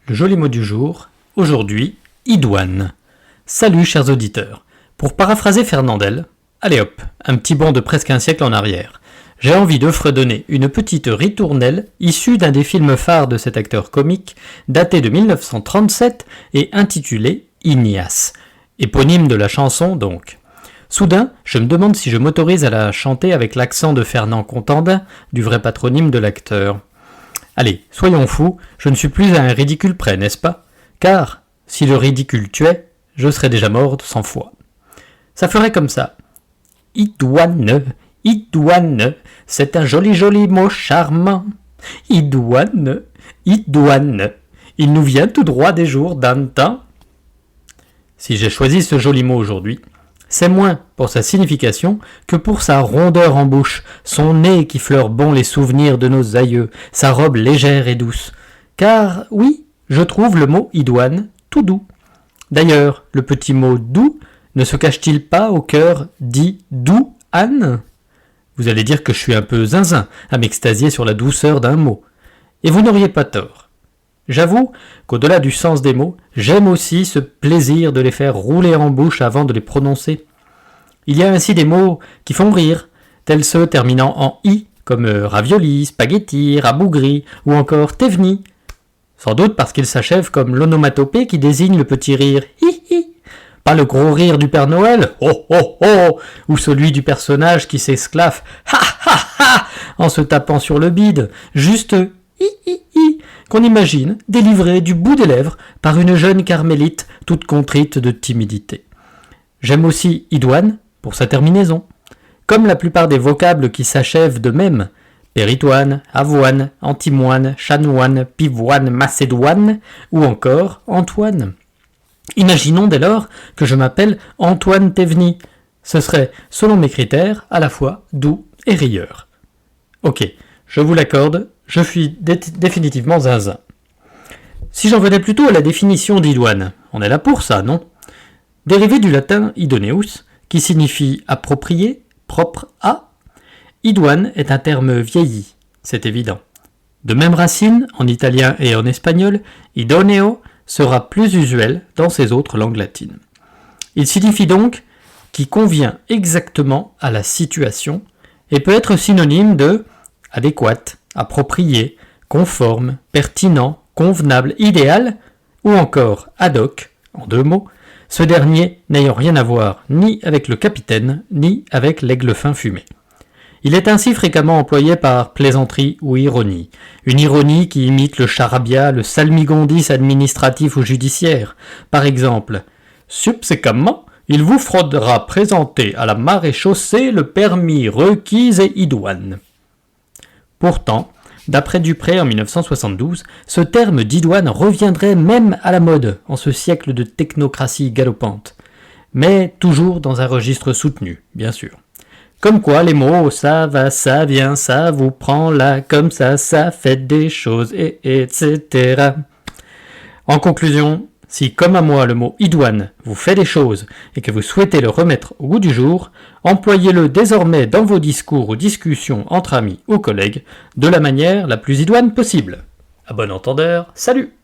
Le joli mot du jour, aujourd'hui, idoine. Salut chers auditeurs. Pour paraphraser Fernandel, allez hop, un petit bond de presque un siècle en arrière. J'ai envie de fredonner une petite ritournelle issue d'un des films phares de cet acteur comique, daté de 1937 et intitulé Ignace, éponyme de la chanson donc. Soudain, je me demande si je m'autorise à la chanter avec l'accent de Fernand Contandin, du vrai patronyme de l'acteur. Allez, soyons fous, je ne suis plus à un ridicule près, n'est-ce pas ? Car, si le ridicule tuait, je serais déjà mort de 100 fois. Ça ferait comme ça. Idoine, idoine, c'est un joli mot charmant. Idoine, idoine, il nous vient tout droit des jours d'antan. Si j'ai choisi ce joli mot aujourd'hui, c'est moins pour sa signification que pour sa rondeur en bouche, son nez qui fleure bon les souvenirs de nos aïeux, sa robe légère et douce. Car, oui, je trouve le mot idoine tout doux. D'ailleurs, le petit mot doux ne se cache-t-il pas au cœur dit doux Anne ? Vous allez dire que je suis un peu zinzin à m'extasier sur la douceur d'un mot. Et vous n'auriez pas tort. J'avoue qu'au-delà du sens des mots, j'aime aussi ce plaisir de les faire rouler en bouche avant de les prononcer. Il y a ainsi des mots qui font rire, tels ceux terminant en « i », comme ravioli, spaghetti, rabougri ou encore tevni. Sans doute parce qu'ils s'achèvent comme l'onomatopée qui désigne le petit rire « hi hi », pas le gros rire du Père Noël « oh oh oh » ou celui du personnage qui s'esclaffe « ha ha ha » en se tapant sur le bide, juste « hi hi hi » qu'on imagine délivré du bout des lèvres par une jeune carmélite toute contrite de timidité. J'aime aussi idoine pour sa terminaison, comme la plupart des vocables qui s'achèvent de même, péritoine, avoine, antimoine, chanoine, pivoine, macédoine, ou encore Antoine. Imaginons dès lors que je m'appelle Antoine Théveny. Ce serait, selon mes critères, à la fois doux et rieur. Ok, je vous l'accorde, je suis définitivement zinzin. Si j'en venais plutôt à la définition d'idoine, on est là pour ça, non ? Dérivé du latin idoneus, qui signifie approprié, propre à, idoine est un terme vieilli, c'est évident. De même racine, en italien et en espagnol, idoneo sera plus usuel dans ces autres langues latines. Il signifie donc qui convient exactement à la situation et peut être synonyme de adéquate, approprié, conforme, pertinent, convenable, idéal, ou encore ad hoc, en deux mots, ce dernier n'ayant rien à voir ni avec le capitaine, ni avec l'aigle fin fumé. Il est ainsi fréquemment employé par plaisanterie ou ironie, une ironie qui imite le charabia, le salmigondis administratif ou judiciaire. Par exemple, « Subséquemment, il vous faudra présenter à la maréchaussée le permis requis et idoine. » Pourtant, d'après Dupré en 1972, ce terme d'idoine reviendrait même à la mode en ce siècle de technocratie galopante, mais toujours dans un registre soutenu, bien sûr. Comme quoi les mots ça va, ça vient, ça vous prend là, comme ça fait des choses, etc. En conclusion, si comme à moi le mot idoine vous fait des choses et que vous souhaitez le remettre au goût du jour, employez-le désormais dans vos discours ou discussions entre amis ou collègues de la manière la plus idoine possible. À bon entendeur, salut!